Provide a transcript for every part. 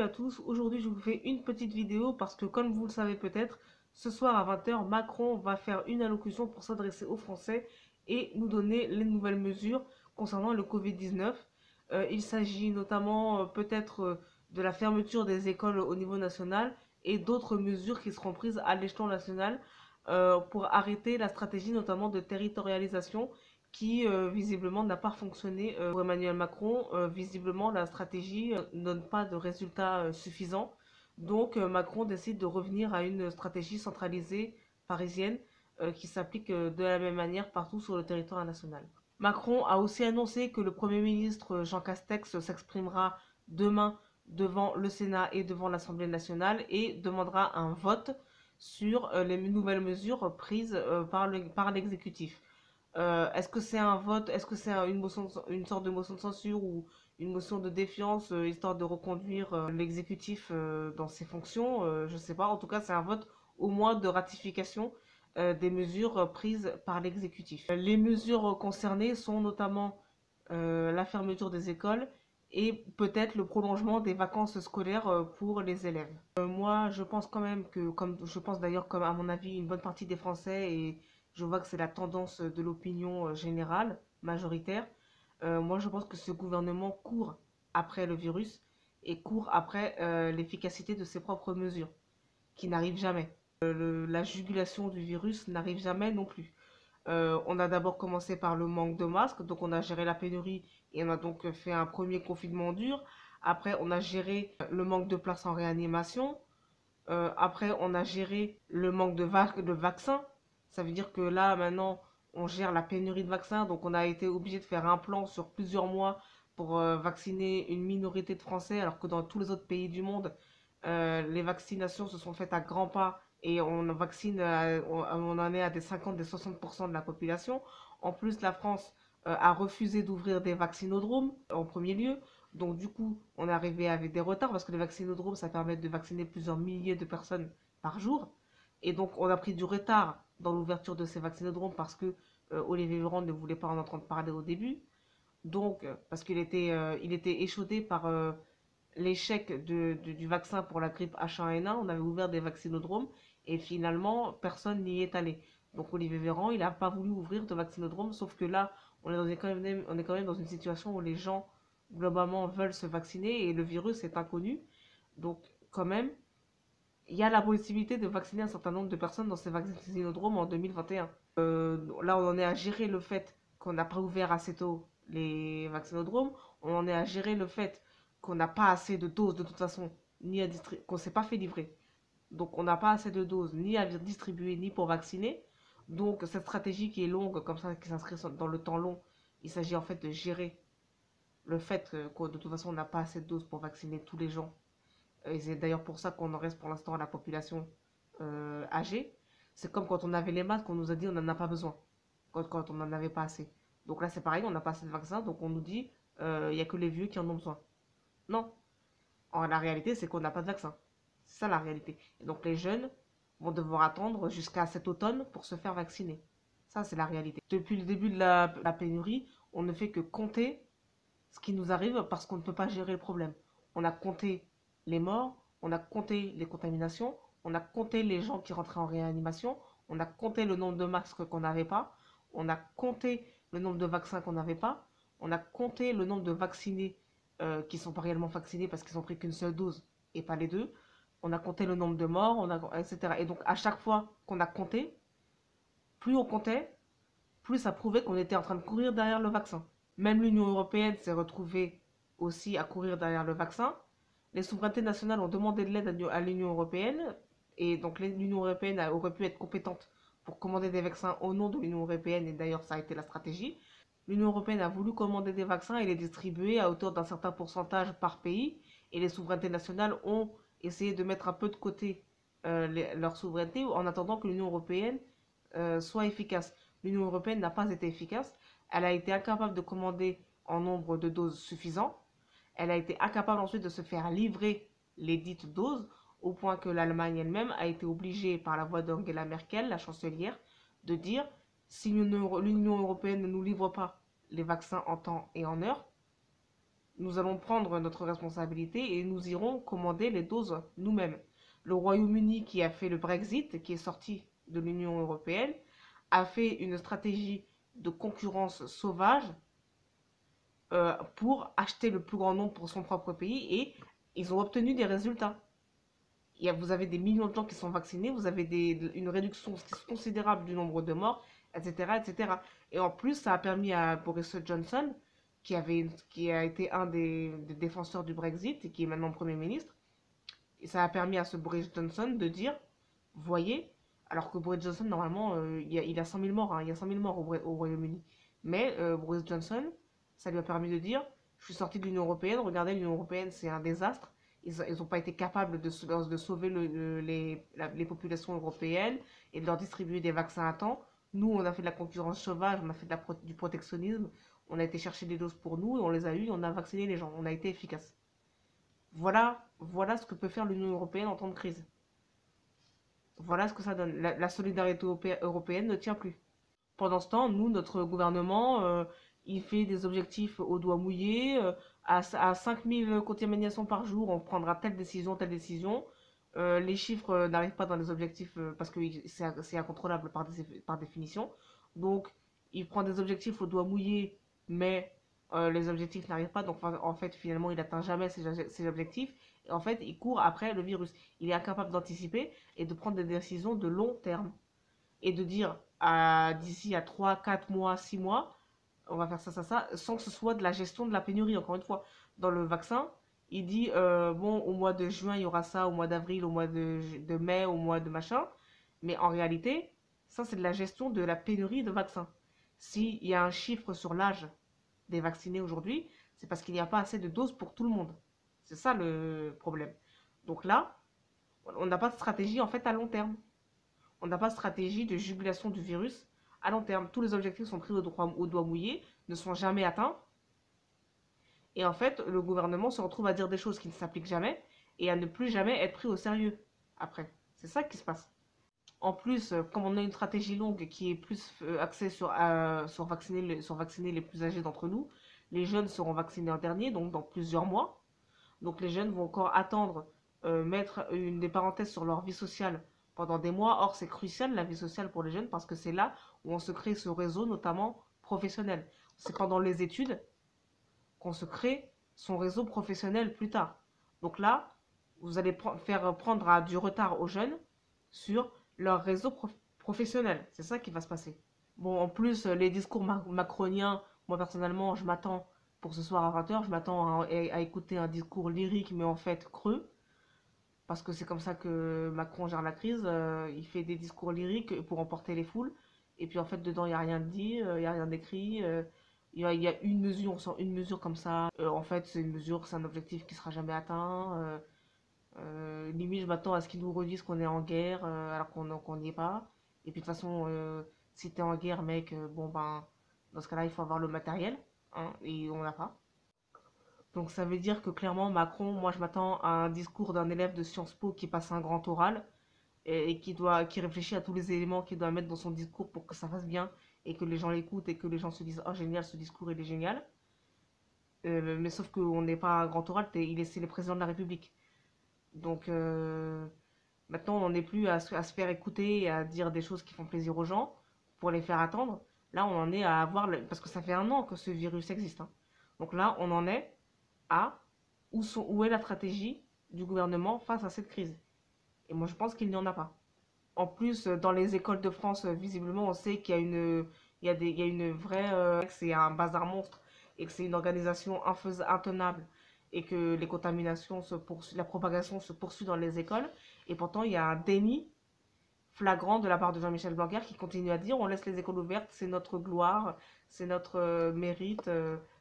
à tous, aujourd'hui je vous fais une petite vidéo parce que comme vous le savez peut-être, ce soir à 20 h, Macron va faire une allocution pour s'adresser aux Français et nous donner les nouvelles mesures concernant le Covid-19. Il s'agit notamment peut-être de la fermeture des écoles au niveau national et d'autres mesures qui seront prises à l'échelon national pour arrêter la stratégie notamment de territorialisation qui visiblement n'a pas fonctionné pour Emmanuel Macron. Visiblement, la stratégie ne donne pas de résultats suffisants. Donc, Macron décide de revenir à une stratégie centralisée parisienne qui s'applique de la même manière partout sur le territoire national. Macron a aussi annoncé que le Premier ministre Jean Castex s'exprimera demain devant le Sénat et devant l'Assemblée nationale et demandera un vote sur les nouvelles mesures prises par l'exécutif. Est-ce que c'est un vote, est-ce que c'est une sorte de motion de censure ou une motion de défiance histoire de reconduire l'exécutif dans ses fonctions? Je ne sais pas. En tout cas, c'est un vote au moins de ratification des mesures prises par l'exécutif. Les mesures concernées sont notamment la fermeture des écoles et peut-être le prolongement des vacances scolaires pour les élèves. Moi, je pense quand même que, comme je pense d'ailleurs, comme à mon avis, une bonne partie des Français, et je vois que c'est la tendance de l'opinion générale, majoritaire, moi je pense que ce gouvernement court après le virus et court après l'efficacité de ses propres mesures, qui n'arrivent jamais. La jugulation du virus n'arrive jamais non plus. On a d'abord commencé par le manque de masques, donc on a géré la pénurie et on a donc fait un premier confinement dur. Après, on a géré le manque de places en réanimation. Après, on a géré le manque de vaccins. Ça veut dire que là, maintenant, on gère la pénurie de vaccins, donc on a été obligé de faire un plan sur plusieurs mois pour vacciner une minorité de Français, alors que dans tous les autres pays du monde, les vaccinations se sont faites à grands pas et on vaccine, on en est à des 50, des 60% de la population. En plus, la France a refusé d'ouvrir des vaccinodromes en premier lieu. Donc du coup, on est arrivé avec des retards parce que les vaccinodromes, ça permet de vacciner plusieurs milliers de personnes par jour. Et donc, on a pris du retard dans l'ouverture de ces vaccinodromes parce que Olivier Véran ne voulait pas en entendre parler au début. Donc, parce il était échaudé par l'échec du vaccin pour la grippe H1N1, on avait ouvert des vaccinodromes et finalement, personne n'y est allé. Donc Olivier Véran, il n'a pas voulu ouvrir de vaccinodrome, sauf que là, on est quand même dans une situation où les gens, globalement, veulent se vacciner et le virus est inconnu. Donc, quand même, il y a la possibilité de vacciner un certain nombre de personnes dans ces vaccinodromes en 2021. Là, on en est à gérer le fait qu'on n'a pas ouvert assez tôt les vaccinodromes. On en est à gérer le fait qu'on n'a pas assez de doses de toute façon, ni à qu'on ne s'est pas fait livrer. Donc, on n'a pas assez de doses ni à distribuer, ni pour vacciner. Donc, cette stratégie qui est longue, comme ça, qui s'inscrit dans le temps long, il s'agit en fait de gérer le fait que de toute façon, on n'a pas assez de doses pour vacciner tous les gens. Et c'est d'ailleurs pour ça qu'on en reste pour l'instant à la population âgée. C'est comme quand on avait les masques, on nous a dit on n'en a pas besoin, quand on n'en avait pas assez. Donc là, c'est pareil, on n'a pas assez de vaccins, donc on nous dit il n'y a que les vieux qui en ont besoin. Non. La réalité, c'est qu'on n'a pas de vaccin. C'est ça la réalité. Et donc les jeunes vont devoir attendre jusqu'à cet automne pour se faire vacciner. Ça, c'est la réalité. Depuis le début de la pénurie, on ne fait que compter ce qui nous arrive parce qu'on ne peut pas gérer le problème. On a compté les morts, on a compté les contaminations, on a compté les gens qui rentraient en réanimation, on a compté le nombre de masques qu'on n'avait pas, on a compté le nombre de vaccins qu'on n'avait pas, on a compté le nombre de vaccinés qui ne sont pas réellement vaccinés parce qu'ils n'ont pris qu'une seule dose et pas les deux, on a compté le nombre de morts, etc. Et donc à chaque fois qu'on a compté, plus on comptait, plus ça prouvait qu'on était en train de courir derrière le vaccin. Même l'Union européenne s'est retrouvée aussi à courir derrière le vaccin. Les souverainetés nationales ont demandé de l'aide à l'Union européenne, et donc l'Union européenne aurait pu être compétente pour commander des vaccins au nom de l'Union européenne, et d'ailleurs ça a été la stratégie. L'Union européenne a voulu commander des vaccins et les distribuer à hauteur d'un certain pourcentage par pays, et les souverainetés nationales ont essayé de mettre un peu de côté leur souveraineté en attendant que l'Union européenne soit efficace. L'Union européenne n'a pas été efficace. Elle a été incapable de commander en nombre de doses suffisant. Elle a été incapable ensuite de se faire livrer les dites doses, au point que l'Allemagne elle-même a été obligée, par la voix d'Angela Merkel, la chancelière, de dire si l'Union européenne ne nous livre pas les vaccins en temps et en heure, nous allons prendre notre responsabilité et nous irons commander les doses nous-mêmes. Le Royaume-Uni qui a fait le Brexit, qui est sorti de l'Union européenne, a fait une stratégie de concurrence sauvage pour acheter le plus grand nombre pour son propre pays et ils ont obtenu des résultats. Vous avez des millions de gens qui sont vaccinés, vous avez une réduction considérable du nombre de morts, etc., etc. Et en plus, ça a permis à Boris Johnson, qui a été un des défenseurs du Brexit et qui est maintenant Premier ministre, et ça a permis à ce Boris Johnson de dire, voyez, alors que Boris Johnson, normalement, il a 100 000 morts, hein, il y a 100 000 morts au Royaume-Uni. Mais Boris Johnson, ça lui a permis de dire, je suis sorti de l'Union Européenne, regardez, l'Union Européenne, c'est un désastre. Ils n'ont pas été capables de sauver les populations européennes et de leur distribuer des vaccins à temps. Nous, on a fait de la concurrence sauvage, on a fait du protectionnisme, on a été chercher des doses pour nous, et on les a eues, on a vacciné les gens, on a été efficace. Voilà ce que peut faire l'Union Européenne en temps de crise. Voilà ce que ça donne. La solidarité européenne ne tient plus. Pendant ce temps, nous, notre gouvernement, il fait des objectifs au doigt mouillé. À 5000 contaminations par jour, on prendra telle décision, telle décision. Les chiffres n'arrivent pas dans les objectifs parce que c'est incontrôlable par définition. Donc, il prend des objectifs au doigt mouillé, mais les objectifs n'arrivent pas. Donc, en fait, finalement, il n'atteint jamais ses objectifs. Et en fait, il court après le virus. Il est incapable d'anticiper et de prendre des décisions de long terme. Et de dire d'ici à 3 4 mois, 6 mois, on va faire ça, sans que ce soit de la gestion de la pénurie. Encore une fois, dans le vaccin, il dit, bon, au mois de juin, il y aura ça, au mois d'avril, au mois de mai, au mois de machin. Mais en réalité, ça, c'est de la gestion de la pénurie de vaccins. S'il y a un chiffre sur l'âge des vaccinés aujourd'hui, c'est parce qu'il n'y a pas assez de doses pour tout le monde. C'est ça le problème. Donc là, on n'a pas de stratégie en fait à long terme. On n'a pas de stratégie de jugulation du virus à long terme. Tous les objectifs sont pris au doigt mouillé, ne sont jamais atteints. Et en fait, le gouvernement se retrouve à dire des choses qui ne s'appliquent jamais et à ne plus jamais être pris au sérieux après. C'est ça qui se passe. En plus, comme on a une stratégie longue qui est plus axée sur vacciner les plus âgés d'entre nous, les jeunes seront vaccinés en dernier, donc dans plusieurs mois. Donc les jeunes vont encore attendre, mettre des parenthèses sur leur vie sociale pendant des mois. Or, c'est crucial la vie sociale pour les jeunes parce que c'est là où on se crée ce réseau, notamment professionnel. C'est pendant les études qu'on se crée son réseau professionnel plus tard. Donc là, vous allez faire prendre du retard aux jeunes sur leur réseau professionnel. C'est ça qui va se passer. Bon, en plus, les discours macroniens, moi personnellement, je m'attends pour ce soir à 20h, je m'attends à écouter un discours lyrique, mais en fait creux, parce que c'est comme ça que Macron gère la crise. Il fait des discours lyriques pour emporter les foules, et puis en fait, dedans, il n'y a rien de dit, il n'y a rien d'écrit. Il y a une mesure, on sent une mesure comme ça. En fait, c'est une mesure, c'est un objectif qui sera jamais atteint. Limite, je m'attends à ce qu'ils nous redisent qu'on est en guerre, alors qu'on n'y est pas. Et puis de toute façon, si t'es en guerre, mec, bon ben, dans ce cas-là, il faut avoir le matériel, hein, et on l'a pas. Donc ça veut dire que clairement, Macron, moi je m'attends à un discours d'un élève de Sciences Po qui passe un grand oral et qui réfléchit à tous les éléments qu'il doit mettre dans son discours pour que ça fasse bien et que les gens l'écoutent et que les gens se disent, oh génial, ce discours il est génial. Mais sauf qu'on n'est pas un grand oral, c'est le président de la République. Donc maintenant, on n'en est plus à se faire écouter et à dire des choses qui font plaisir aux gens pour les faire attendre. Là, on en est à avoir, parce que ça fait un an que ce virus existe, hein. Donc là, on en est à où est la stratégie du gouvernement face à cette crise. Et moi, je pense qu'il n'y en a pas. En plus, dans les écoles de France, visiblement, on sait qu'il y a il y a une vraie, que c'est un bazar monstre et que c'est une organisation intenable et que les contaminations la propagation se poursuit dans les écoles. Et pourtant, il y a un déni flagrant de la part de Jean-Michel Blanquer qui continue à dire on laisse les écoles ouvertes, c'est notre gloire, c'est notre mérite,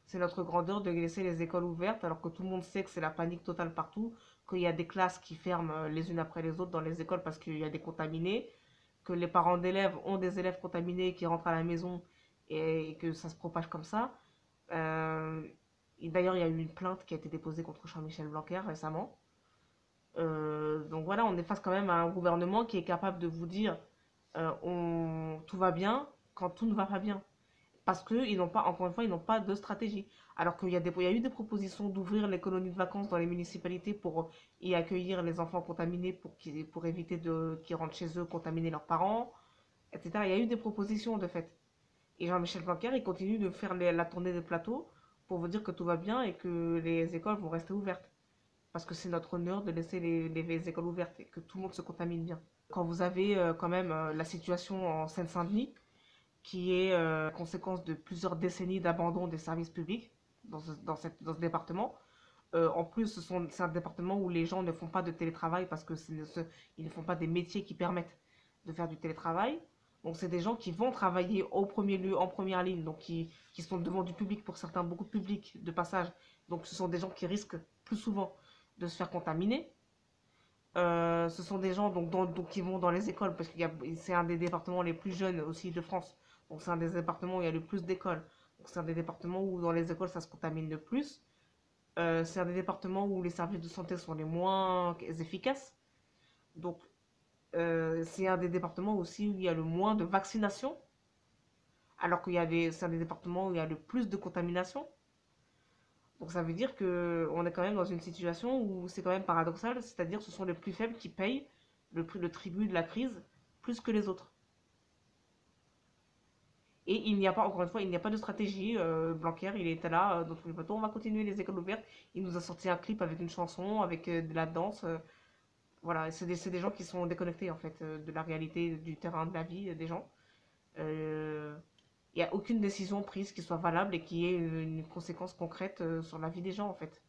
c'est notre grandeur de laisser les écoles ouvertes alors que tout le monde sait que c'est la panique totale partout, qu'il y a des classes qui ferment les unes après les autres dans les écoles parce qu'il y a des contaminés, que les parents d'élèves ont des élèves contaminés qui rentrent à la maison et que ça se propage comme ça. D'ailleurs, il y a eu une plainte qui a été déposée contre Jean-Michel Blanquer récemment. Donc voilà, on est face quand même à un gouvernement qui est capable de vous dire tout va bien quand tout ne va pas bien. Parce qu'ils n'ont pas, encore une fois, ils n'ont pas de stratégie. Alors il y a eu des propositions d'ouvrir les colonies de vacances dans les municipalités pour y accueillir les enfants contaminés pour éviter qu'ils rentrent chez eux contaminer leurs parents, etc. Il y a eu des propositions de fait. Et Jean-Michel Blanquer, il continue de faire la tournée des plateaux pour vous dire que tout va bien et que les écoles vont rester ouvertes. Parce que c'est notre honneur de laisser les écoles ouvertes et que tout le monde se contamine bien. Quand vous avez quand même la situation en Seine-Saint-Denis, qui est conséquence de plusieurs décennies d'abandon des services publics dans ce département. En plus, c'est un département où les gens ne font pas de télétravail parce que ils ne font pas des métiers qui permettent de faire du télétravail. Donc, c'est des gens qui vont travailler au premier lieu, en première ligne, donc qui sont devant du public pour certains, beaucoup de public de passage. Donc, ce sont des gens qui risquent plus souvent de se faire contaminer. Ce sont des gens donc, qui vont dans les écoles parce que c'est un des départements les plus jeunes aussi de France. Donc c'est un des départements où il y a le plus d'écoles. Donc c'est un des départements où dans les écoles ça se contamine le plus. C'est un des départements où les services de santé sont les moins efficaces. Donc c'est un des départements aussi où il y a le moins de vaccination. Alors c'est un des départements où il y a le plus de contamination. Donc ça veut dire que on est quand même dans une situation où c'est quand même paradoxal, c'est-à-dire que ce sont les plus faibles qui payent le tribut de la crise plus que les autres. Et il n'y a pas, encore une fois, il n'y a pas de stratégie. Blanquer, il était là dans tous les plateaux. On va continuer les écoles ouvertes. Il nous a sorti un clip avec une chanson, avec de la danse. Voilà, c'est des gens qui sont déconnectés en fait de la réalité, du terrain, de la vie des gens. Euh, Il n'y a aucune décision prise qui soit valable et qui ait une conséquence concrète sur la vie des gens en fait.